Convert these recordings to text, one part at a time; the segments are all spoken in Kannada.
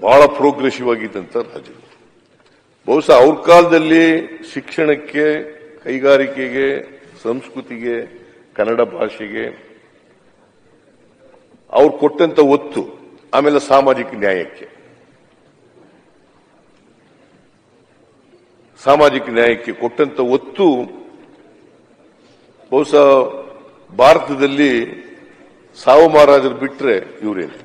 ಬಹಳ ಪ್ರೋಗ್ರೆಸಿವ್ ಆಗಿದ್ದಂತ ರಾಜ್ಯ. ಬಹುಶಃ ಅವ್ರ ಕಾಲದಲ್ಲಿ ಶಿಕ್ಷಣಕ್ಕೆ, ಕೈಗಾರಿಕೆಗೆ, ಸಂಸ್ಕೃತಿಗೆ, ಕನ್ನಡ ಭಾಷೆಗೆ ಅವ್ರು ಕೊಟ್ಟಂತ ಒತ್ತು, ಆಮೇಲೆ ಸಾಮಾಜಿಕ ನ್ಯಾಯಕ್ಕೆ ಕೊಟ್ಟಂತ ಒತ್ತು ಬಹುಶಃ ಭಾರತದಲ್ಲಿ ಸಾವು ಮಹಾರಾಜರು ಬಿಟ್ರೆ ಇವರೇನು.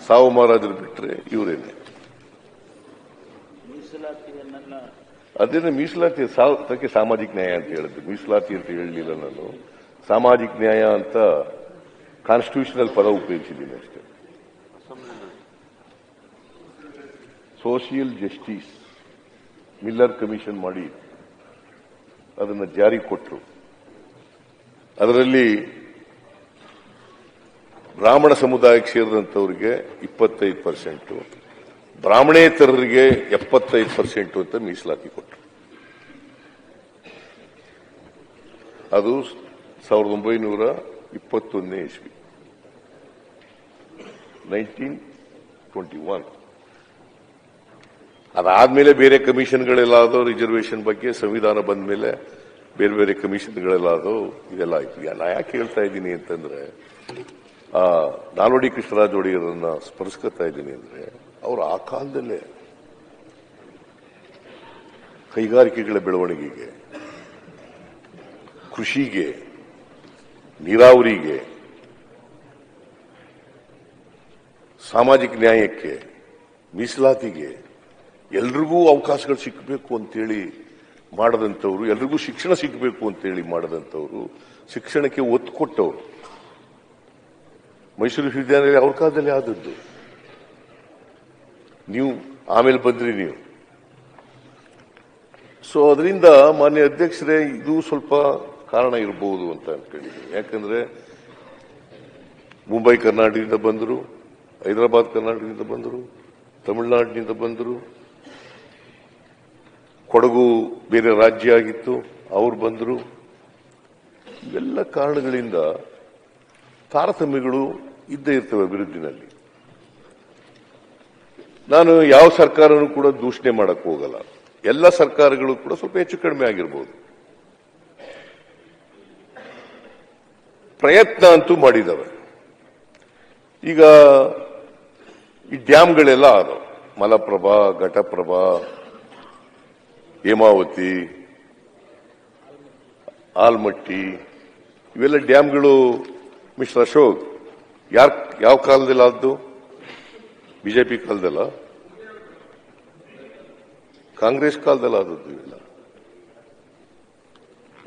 ಸಾವು ಮಹಾರಾಜರು ಬಿಟ್ರೆ ಇವರೇನೆ. ಅದೇನೆ ಮೀಸಲಾತಿ ಅದಕ್ಕೆ ಸಾಮಾಜಿಕ ನ್ಯಾಯ ಅಂತ ಹೇಳಿದ್ರು. ಮೀಸಲಾತಿ ಅಂತ ಹೇಳಲಿಲ್ಲ ನಾನು. ಸಾಮಾಜಿಕ ನ್ಯಾಯ ಅಂತ ಕಾನ್ಸ್ಟಿಟ್ಯೂಷನಲ್ ಪದ ಉಪಯೋಗಿಸಿದ್ದೀನಿ ಅಷ್ಟೇ. ಸೋಷಿಯಲ್ ಜಸ್ಟಿಸ್ ಮಿಲ್ಲರ್ ಕಮಿಷನ್ ಮಾಡಿ ಅದನ್ನು ಜಾರಿ ಕೊಟ್ಟರು. ಅದರಲ್ಲಿ ಬ್ರಾಹ್ಮಣ ಸಮುದಾಯಕ್ಕೆ ಸೇರಿದಂತವರಿಗೆ 25%, ಬ್ರಾಹ್ಮಣೇತರರಿಗೆ 75% ಅಂತ ಮೀಸಲಾತಿ ಕೊಟ್ಟರು. ಅದು 1921 ಇಸ್ವಿ, 1921. ಅದಾದ್ಮೇಲೆ ಬೇರೆ ಕಮಿಷನ್ಗಳೆಲ್ಲ ಆದೋ, ರಿಸರ್ವೇಷನ್ ಬಗ್ಗೆ ಸಂವಿಧಾನ ಬಂದ ಮೇಲೆ ಬೇರೆ ಬೇರೆ ಕಮಿಷನ್ಗಳೆಲ್ಲ ಆದೋ, ಇದೆಲ್ಲ ಆಯ್ತು. ನಾ ಯಾಕೆ ಹೇಳ್ತಾ ಇದ್ದೀನಿ ಅಂತಂದ್ರೆ, ನಾಲ್ವಡಿ ಕೃಷ್ಣರಾಜ ಒಡೆಯರನ್ನ ಸ್ಮರಿಸ್ಕೊತಾ ಇದ್ದೀನಿ ಅಂದ್ರೆ, ಅವರು ಆ ಕಾಲದಲ್ಲೇ ಕೈಗಾರಿಕೆಗಳ ಬೆಳವಣಿಗೆಗೆ, ಕೃಷಿಗೆ, ನೀರಾವರಿಗೆ, ಸಾಮಾಜಿಕ ನ್ಯಾಯಕ್ಕೆ, ಮೀಸಲಾತಿಗೆ, ಎಲ್ರಿಗೂ ಅವಕಾಶಗಳು ಸಿಕ್ಕಬೇಕು ಅಂತೇಳಿ ಮಾಡದಂತವರು, ಎಲ್ರಿಗೂ ಶಿಕ್ಷಣ ಸಿಕ್ಕಬೇಕು ಅಂತೇಳಿ ಮಾಡದಂತವರು, ಶಿಕ್ಷಣಕ್ಕೆ ಒತ್ತು ಕೊಟ್ಟವರು. ಮೈಸೂರು ವಿಶ್ವವಿದ್ಯಾಲಯ ಅವ್ರ ಕಾಲದಲ್ಲಿ ಆದದ್ದು. ನೀವು ಆಮೇಲೆ ಬಂದ್ರಿ ನೀವು. ಸೊ ಅದರಿಂದ ಮಾನ್ಯ ಅಧ್ಯಕ್ಷರೇ, ಇದು ಸ್ವಲ್ಪ ಕಾರಣ ಇರಬಹುದು ಅಂತ ಅನ್ಕೊಂಡಿದ್ದೀನಿ. ಯಾಕಂದ್ರೆ ಮುಂಬೈ ಕರ್ನಾಟಕದಿಂದ ಬಂದರು, ಹೈದರಾಬಾದ್ ಕರ್ನಾಟಕದಿಂದ ಬಂದರು, ತಮಿಳುನಾಡಿನಿಂದ ಬಂದರು, ಕೊಡಗು ಬೇರೆ ರಾಜ್ಯ ಆಗಿತ್ತು, ಅವ್ರು ಬಂದರು. ಇವೆಲ್ಲ ಕಾರಣಗಳಿಂದ ತಾರತಮ್ಯಗಳು ಇದ್ದೇ ಇರ್ತವೆ ಅಭಿವೃದ್ಧಿನಲ್ಲಿ. ನಾನು ಯಾವ ಸರ್ಕಾರನೂ ಕೂಡ ದೂಷಣೆ ಮಾಡಕ್ ಹೋಗಲ್ಲ. ಎಲ್ಲ ಸರ್ಕಾರಗಳು ಕೂಡ ಸ್ವಲ್ಪ ಹೆಚ್ಚು ಕಡಿಮೆ ಆಗಿರ್ಬೋದು. ಪ್ರಯತ್ನ ಅಂತೂ ಮಾಡಿದವೆ. ಈಗ ಈ ಡ್ಯಾಮ್ಗಳೆಲ್ಲ ಆದವು. ಮಲಪ್ರಭಾ, ಘಟಪ್ರಭಾ, ಹೇಮಾವತಿ, ಆಲ್ಮಟ್ಟಿ, ಇವೆಲ್ಲ ಡ್ಯಾಮ್ಗಳು ಮಿಸ್ಟರ್ ಅಶೋಕ್ ಯಾವ ಕಾಲದಲ್ಲಿ ಆದ್ದು? ಬಿಜೆಪಿ ಕಾಲದಲ್ಲ, ಕಾಂಗ್ರೆಸ್ ಕಾಲದಲ್ಲಿ ಆದದ್ದು. ಇವೆಲ್ಲ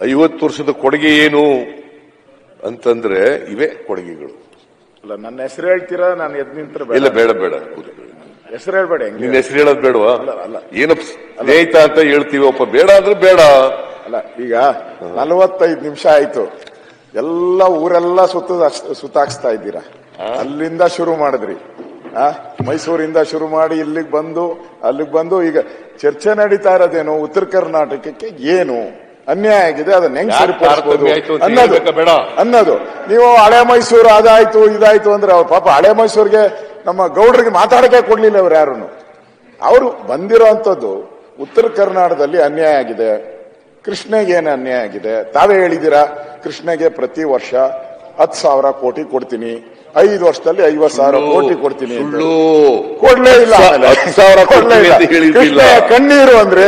50 ವರ್ಷದ ಕೊಡುಗೆ ಏನು ಅಂತಂದ್ರೆ ಇವೆ ಕೊಡುಗೆಗಳು. ಅಲ್ಲ, ನನ್ನ ಹೆಸರು ಹೇಳ್ತೀರಾ? ನಾನು ಎದ್ ನಿಂತರ ಇಲ್ಲ, ಬೇಡ ಹೆಸರು ಹೇಳ್ಬೇಡ. ನಿನ್ನ ಹೆಸರು ಹೇಳೋದು ಬೇಡವಾ? ಏನಪ್ಪ ಸ್ನೇಹಿತ ಅಂತ ಹೇಳ್ತೀವಿ, ಒಪ್ಪ ಬೇಡ ಅಂದ್ರೆ ಬೇಡ. ಅಲ್ಲ, ಈಗ 45 ನಿಮಿಷ ಆಯ್ತು, ಎಲ್ಲ ಊರೆಲ್ಲ ಸುತ್ತಾಕ್ಸ್ತಾ ಇದ್ದೀರಾ. ಅಲ್ಲಿಂದ ಶುರು ಮಾಡಿದ್ರಿ, ಮೈಸೂರಿಂದ ಶುರು ಮಾಡಿ ಇಲ್ಲಿಗೆ ಬಂದು ಅಲ್ಲಿಗೆ ಬಂದು ಈಗ ಚರ್ಚೆ ನಡೀತಾ ಇರೋದೇನು? ಉತ್ತರ ಕರ್ನಾಟಕಕ್ಕೆ ಏನು ಅನ್ಯಾಯ ಆಗಿದೆ, ಅದನ್ನ ಹೆಂಗ್ ಸರಿಪಡಿಸಬಹುದು ಅನ್ನೋದು. ನೀವು ಹಳೆ ಮೈಸೂರು ಅದಾಯ್ತು ಇದಾಯ್ತು ಅಂದ್ರೆ, ಅವ್ರ ಪಾಪ ಹಳೆ ಮೈಸೂರಿಗೆ ನಮ್ಮ ಗೌಡರಿಗೆ ಮಾತಾಡಕ್ಕೆ ಕೊಡ್ಲಿಲ್ಲ ಅವ್ರು ಯಾರು. ಅವರು ಬಂದಿರೋ ಅಂತದ್ದು ಉತ್ತರ ಕರ್ನಾಟಕದಲ್ಲಿ ಅನ್ಯಾಯ ಆಗಿದೆ. ಕೃಷ್ಣಗೆ ಏನು ಅನ್ಯಾಯ ಆಗಿದೆ? ತಾವೇ ಹೇಳಿದ್ದೀರಾ, ಕೃಷ್ಣಗೆ ಪ್ರತಿ ವರ್ಷ 10,000 ಕೋಟಿ ಕೊಡ್ತೀನಿ, 5 ವರ್ಷದಲ್ಲಿ 50,000 ಕೋಟಿ ಕೊಡ್ತೀನಿ. ಕೊಡ್ಲೇ ಇಲ್ಲ. ಕೃಷ್ಣ ಕಣ್ಣೀರು ಅಂದ್ರೆ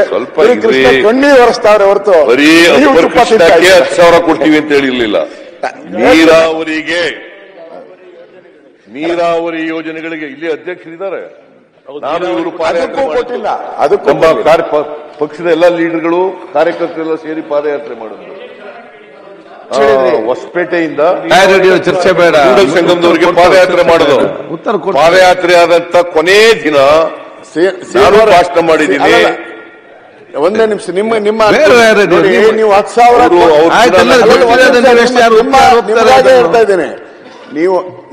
ಕೃಷ್ಣ ಕಣ್ಣೀರು ಒರೆಸ್ತಾವ್ರೆ ಹೊರತು 10,000 ಕೊಡ್ತೀವಿ ಅಂತ ಹೇಳಿರ್ಲಿಲ್ಲ. ನೀರಾವರಿ ಯೋಜನೆಗಳಿಗೆ ಇಲ್ಲಿ ಅಧ್ಯಕ್ಷರಿದ್ದಾರೆ. ನಾನು ಇವರು ಕೊಟ್ಟಿಲ್ಲ. ನಮ್ಮ ಪಕ್ಷದ ಎಲ್ಲ ಲೀಡರ್ಗಳು, ಕಾರ್ಯಕರ್ತರೆಲ್ಲ ಸೇರಿ ಪಾದಯಾತ್ರೆ ಮಾಡಿದ್ರು. ಹೊಸಪೇಟೆಯಿಂದ ಚರ್ಚೆ ಬೇಡ, ಸಂಗಮದವರೆಗೆ ಪಾದಯಾತ್ರೆ ಮಾಡೋದು. ಪಾದಯಾತ್ರೆ ಆದಂತ ಕೊನೆ ದಿನ ಭಾಷಣ ಮಾಡಿದ್ದೀನಿ. ಒಂದೇ ನಿಮಿಷ, ನಿಮ್ಮ ನೀವು 10,000 ಹೇಳ್ತಾ ಇದ್ದೇನೆ.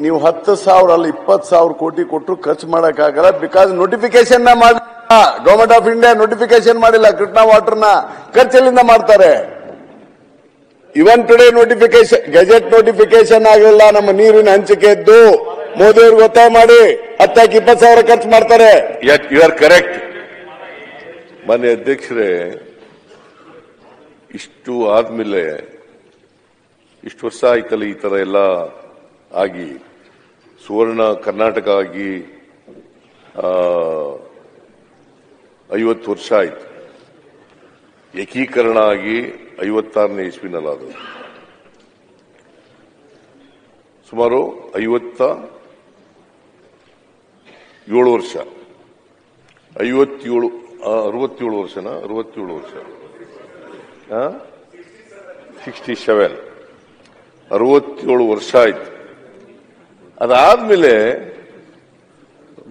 ನೀವು 10,000 ಅಲ್ಲ 20,000 ಕೋಟಿ ಕೊಟ್ಟರು ಖರ್ಚು ಮಾಡಕ್ಕಾಗಲ್ಲ. ಬಿಕಾಸ್ ನೋಟಿಫಿಕೇಶನ್ ಮಾಡಿಲ್ಲ, ಗವರ್ಮೆಂಟ್ ಆಫ್ ಇಂಡಿಯಾ ನೋಟಿಫಿಕೇಶನ್ ಮಾಡಿಲ್ಲ. ಕೃಷ್ಣಾ ವಾಟರ್ನ ಖರ್ಚಲ್ಲಿಂದ ಮಾಡ್ತಾರೆ. Even today notification gazette notification ಆಗಲಿಲ್ಲ. ನಮ್ಮ ನೀರಿನ ಹಂಚಿಕೆ ಇದ್ದು ಮೋದಿ ಅವ್ರಿಗೆ ಒತ್ತಾಯ ಮಾಡಿ 10,000-20,000 ಖರ್ಚು ಮಾಡ್ತಾರೆ. You are correct. ಮಾನ್ಯ ಅಧ್ಯಕ್ಷರೇ, ಇಷ್ಟು ಆದ್ಮೇಲೆ ಇಷ್ಟು ವರ್ಷ ಆಯ್ತಲ್ಲ ಈ ತರ ಎಲ್ಲ ಆಗಿ, ಸುವರ್ಣ ಕರ್ನಾಟಕ ಆಗಿ 50 ವರ್ಷ ಆಯ್ತು. ಏಕೀಕರಣ ಆಗಿ 56ನೇ ಇಸ್ವಿನಲ್ಲಾದ ಸುಮಾರು 57 ವರ್ಷ, 67 ವರ್ಷನಾ 67 ವರ್ಷ, 67 ವರ್ಷ ಆಯ್ತು. ಅದಾದ್ಮೇಲೆ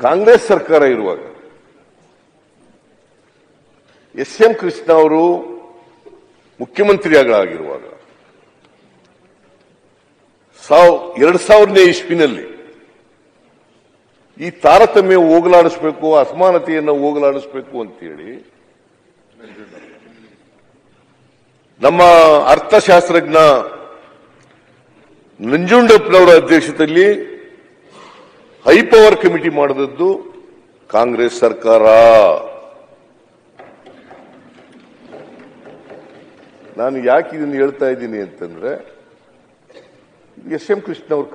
ಕಾಂಗ್ರೆಸ್ ಸರ್ಕಾರ ಇರುವಾಗ ಎಸ್.ಎಂ. ಕೃಷ್ಣ ಅವರು ಮುಖ್ಯಮಂತ್ರಿಯಾಗಿರುವಾಗ 2000ನೇ ಇಸ್ವಿನಲ್ಲಿ ಈ ತಾರತಮ್ಯ ಹೋಗಲಾಡಿಸಬೇಕು, ಅಸಮಾನತೆಯನ್ನು ಹೋಗಲಾಡಿಸಬೇಕು ಅಂತೇಳಿ ನಮ್ಮ ಅರ್ಥಶಾಸ್ತ್ರಜ್ಞ ನಂಜುಂಡಪ್ಪನವರ ಅಧ್ಯಕ್ಷತೆಯಲ್ಲಿ ಹೈಪವರ್ ಕಮಿಟಿ ಮಾಡಿದದ್ದು ಕಾಂಗ್ರೆಸ್ ಸರ್ಕಾರ. ನಾನು ಯಾಕೆ ಇದನ್ನು ಹೇಳ್ತಾ ಇದ್ದೀನಿ ಅಂತಂದ್ರೆ, ಎಸ್.ಎಂ. ಕೃಷ್ಣ ಅವರು